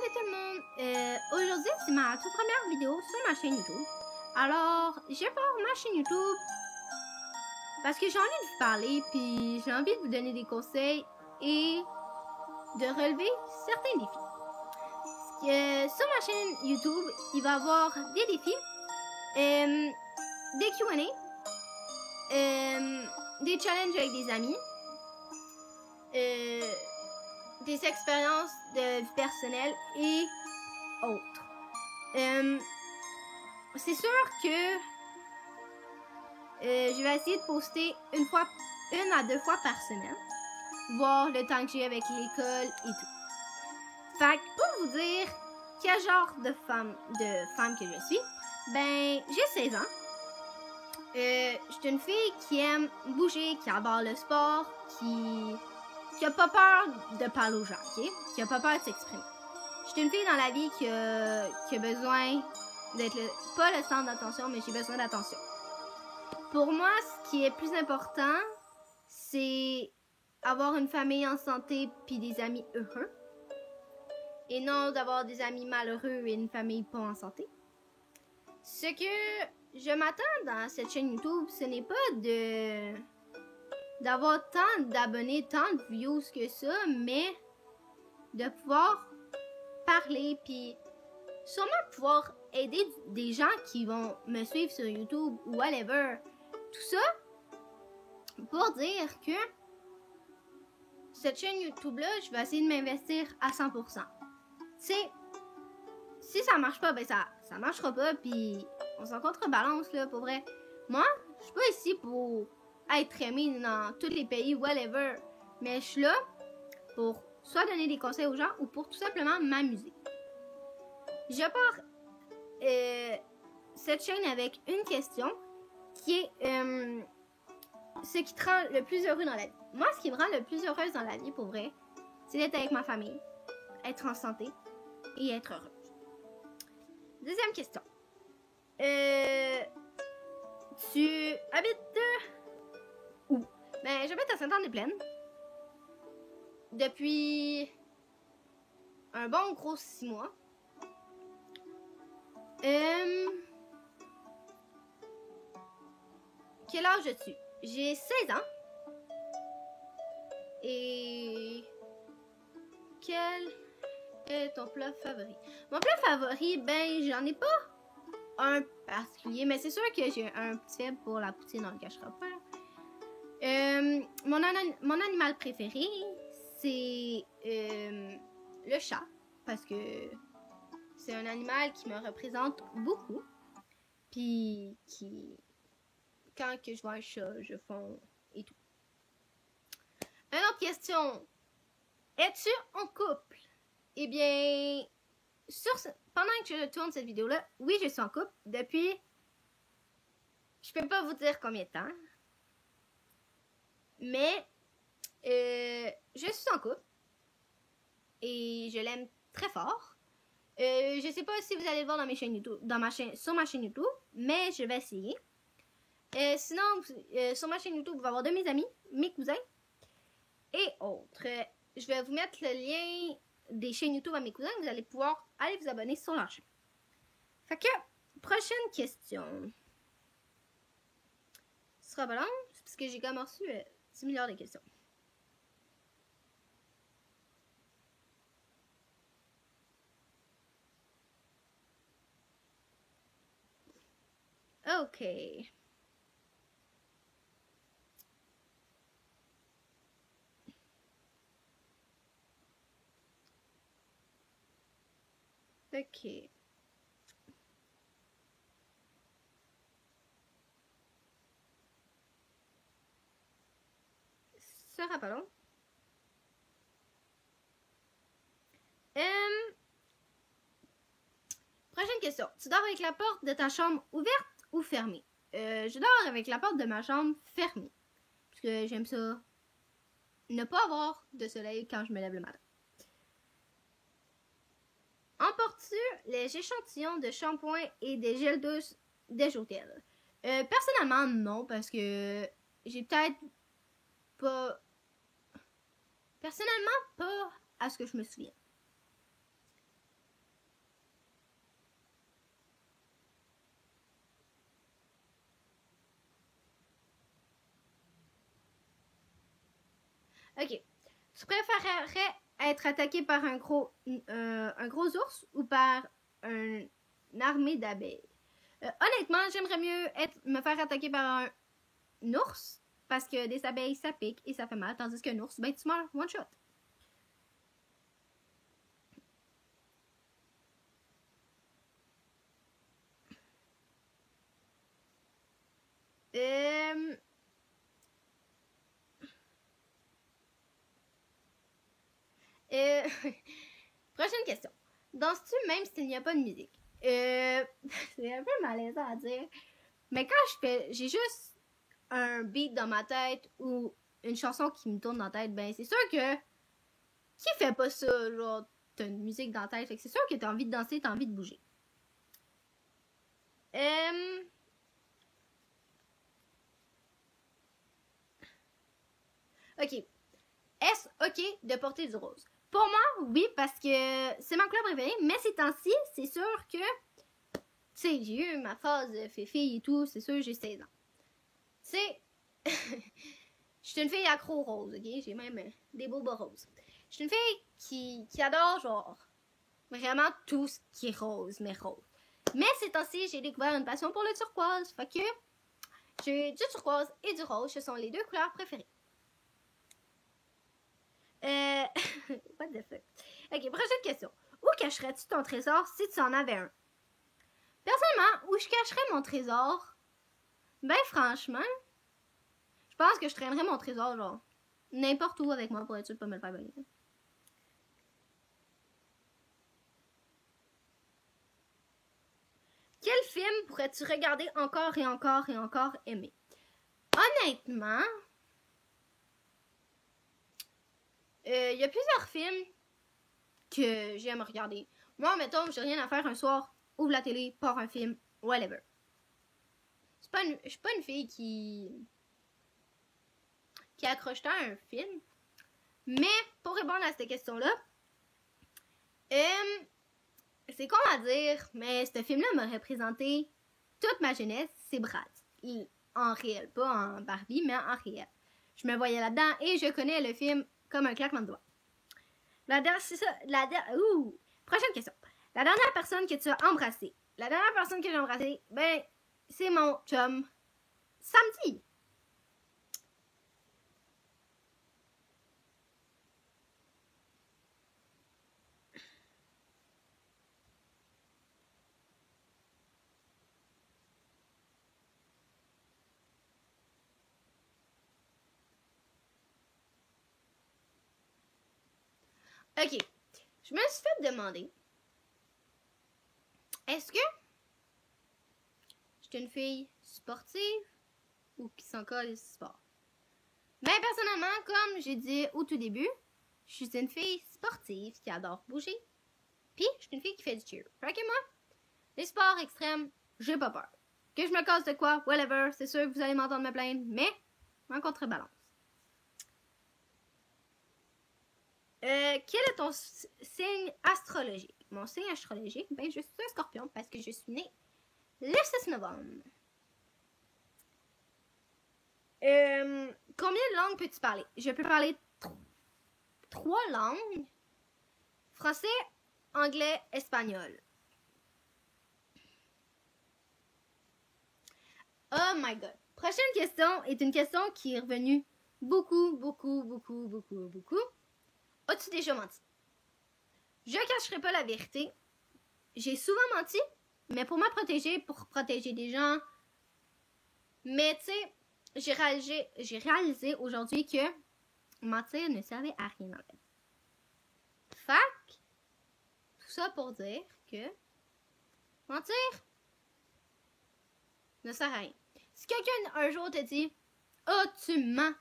Salut tout le monde! Aujourd'hui, c'est ma toute première vidéo sur ma chaîne YouTube. Alors, j'ai pars ma chaîne YouTube parce que j'ai envie de vous parler, puis j'ai envie de vous donner des conseils et de relever certains défis. Sur ma chaîne YouTube, il va y avoir des défis, des Q&A, des challenges avec des amis, des expériences de vie personnelle et autres. C'est sûr que je vais essayer de poster une à deux fois par semaine, voir le temps que j'ai avec l'école et tout. Fait que pour vous dire quel genre de femme que je suis, ben j'ai 16 ans. Je suis une fille qui aime bouger, qui adore le sport, qui a pas peur de parler aux gens, ok? Qui a pas peur de s'exprimer. Je suis une fille dans la vie qui a besoin d'être pas le centre d'attention, mais j'ai besoin d'attention. Pour moi, ce qui est plus important, c'est avoir une famille en santé puis des amis heureux. Et non d'avoir des amis malheureux et une famille pas en santé. Ce que je m'attends dans cette chaîne YouTube, ce n'est pas d'avoir tant d'abonnés, tant de views que ça, mais de pouvoir parler puis sûrement pouvoir aider des gens qui vont me suivre sur YouTube ou whatever. Tout ça pour dire que cette chaîne YouTube-là, je vais essayer de m'investir à 100%. C'est si ça marche pas, ben ça marchera pas, puis on s'en contrebalance, là, pour vrai. Moi, je suis pas ici pour être aimée dans tous les pays, whatever, mais je suis là pour soit donner des conseils aux gens ou pour tout simplement m'amuser. Je pars cette chaîne avec une question qui est ce qui te rend le plus heureux dans la vie. Moi, ce qui me rend le plus heureuse dans la vie, pour vrai, c'est d'être avec ma famille, être en santé et être heureuse. Deuxième question. Tu habites où? Ben, j'habite à Sainte-Anne-des-Plaines. Depuis un bon gros 6 mois. Quel âge as-tu? J'ai 16 ans. Et quel est ton plat favori? Mon plat favori, ben, j'en ai pas un particulier, mais c'est sûr que j'ai un petit faible pour la poutine, on le cachera pas. Mon animal préféré, c'est le chat, parce que c'est un animal qui me représente beaucoup, puis quand que je vois un chat, je fonds et tout. Une autre question. Es-tu en couple? Eh bien, pendant que je tourne cette vidéo-là, oui, je suis en couple depuis, je peux pas vous dire combien de temps, mais je suis en couple et je l'aime très fort. Je sais pas si vous allez le voir dans mes chaînes YouTube, sur ma chaîne YouTube, mais je vais essayer. Sinon, sur ma chaîne YouTube, vous allez avoir de mes amis, mes cousins et autres. Je vais vous mettre le lien des chaînes YouTube à mes cousins. Vous allez pouvoir aller vous abonner sur leur chaîne. Fait que, prochaine question. Ce sera pas long, parce que j'ai quand même reçu 10 milliards de questions. Ok. Ok. Ce sera pas long. Prochaine question. Tu dors avec la porte de ta chambre ouverte ou fermée? Je dors avec la porte de ma chambre fermée. Parce que j'aime ça. Ne pas avoir de soleil quand je me lève le matin. Emportes-tu les échantillons de shampoing et des gels douche des hôtels? Personnellement, non, parce que j'ai peut-être pas... Personnellement, pas à ce que je me souviens. Tu préférerais être attaqué par un gros ours ou par une armée d'abeilles? Honnêtement, j'aimerais mieux me faire attaquer par un ours parce que des abeilles, ça pique et ça fait mal, tandis qu'un ours, ben tu meurs one shot. Prochaine question. Danses-tu même s'il n'y a pas de musique? C'est un peu malaisant à dire. Mais quand j'ai juste un beat dans ma tête ou une chanson qui me tourne dans la tête, ben c'est sûr que qui fait pas ça, genre t'as une musique dans la tête, fait que c'est sûr que t'as envie de danser, t'as envie de bouger. Ok. Est-ce ok de porter du rose? Pour moi, oui, parce que c'est ma couleur préférée, mais ces temps-ci, c'est sûr que, tu sais, j'ai eu ma phase fille et tout, c'est sûr, j'ai 16 ans. Tu sais, je suis une fille accro rose, ok? J'ai même des beaux bas roses. Je suis une fille qui adore, genre, vraiment tout ce qui est rose, mais rose. Mais ces temps-ci, j'ai découvert une passion pour le turquoise, fait que j'ai du turquoise et du rose, ce sont les deux couleurs préférées. What the fuck? Ok, prochaine question. Où cacherais-tu ton trésor si tu en avais un? Personnellement, où je cacherais mon trésor? Ben franchement, je pense que je traînerais mon trésor genre n'importe où avec moi pour être sûr de pas me le faire voler. Quel film pourrais-tu regarder encore et encore et encore aimer? Honnêtement, il y a plusieurs films que j'aime regarder. Moi, mettons, j'ai rien à faire un soir, ouvre la télé, pars un film, whatever. Je suis pas une fille qui accroche à un film. Mais pour répondre à cette question-là, c'est con à dire, mais ce film-là m'a représenté toute ma jeunesse, c'est Bratz. En réel, pas en Barbie, mais en réel. Je me voyais là-dedans et je connais le film comme un claquement de doigts. C'est ça. Prochaine question. La dernière personne que tu as embrassée. La dernière personne que j'ai embrassée, ben, c'est mon chum. Samedi. Ok. Je me suis fait demander, est-ce que je suis une fille sportive ou qui s'en colle du sport? Ben, personnellement, comme j'ai dit au tout début, je suis une fille sportive qui adore bouger. Puis, je suis une fille qui fait du cheer. Fait que moi, les sports extrêmes, j'ai pas peur. Que je me casse de quoi, whatever, c'est sûr que vous allez m'entendre me plaindre, mais en contrebalance. Quel est ton signe astrologique? Mon signe astrologique, ben je suis un scorpion parce que je suis née le 6 novembre. Combien de langues peux-tu parler? Je peux parler 3 langues. Français, anglais, espagnol. Oh my god. Prochaine question est une question qui est revenue beaucoup. As-tu déjà menti? Je cacherai pas la vérité. J'ai souvent menti, mais pour me protéger, pour protéger des gens. Mais tu sais, j'ai réalisé aujourd'hui que mentir ne servait à rien en fait. Fac, tout ça pour dire que mentir ne sert à rien. Si quelqu'un un jour te dit « Oh, tu mens »,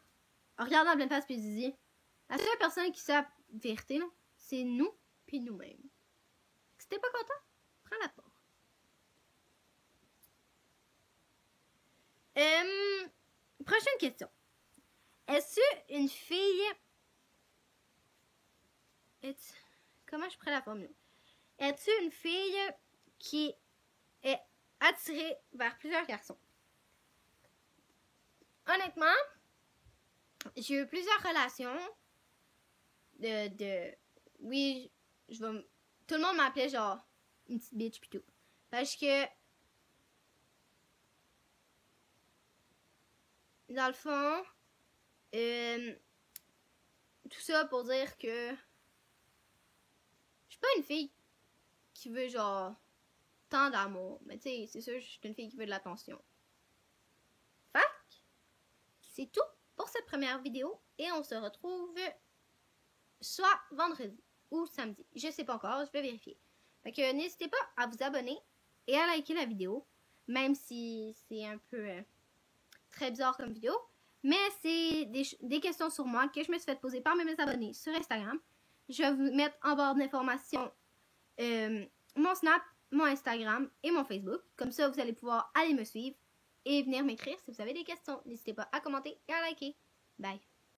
en regardant en pleine face puis il dit « La seule personne qui sait la vérité, c'est nous puis nous-mêmes. » Si t'es pas content, prends la porte. Prochaine question. Es-tu une fille... Comment je pourrais la formuler? Es-tu une fille qui est attirée vers plusieurs garçons? Honnêtement, j'ai eu plusieurs relations Oui, tout le monde m'appelait genre une petite bitch pis tout. Parce que dans le fond, tout ça pour dire que je suis pas une fille qui veut genre tant d'amour. Mais tu sais, c'est sûr, je suis une fille qui veut de l'attention. Fait c'est tout pour cette première vidéo. Et on se retrouve soit vendredi ou samedi. Je sais pas encore, je vais vérifier. Fait que n'hésitez pas à vous abonner et à liker la vidéo. Même si c'est un peu très bizarre comme vidéo. Mais c'est des questions sur moi que je me suis fait poser par mes abonnés sur Instagram. Je vais vous mettre en barre d'informations mon Snap, mon Instagram et mon Facebook. Comme ça, vous allez pouvoir aller me suivre et venir m'écrire si vous avez des questions. N'hésitez pas à commenter et à liker. Bye!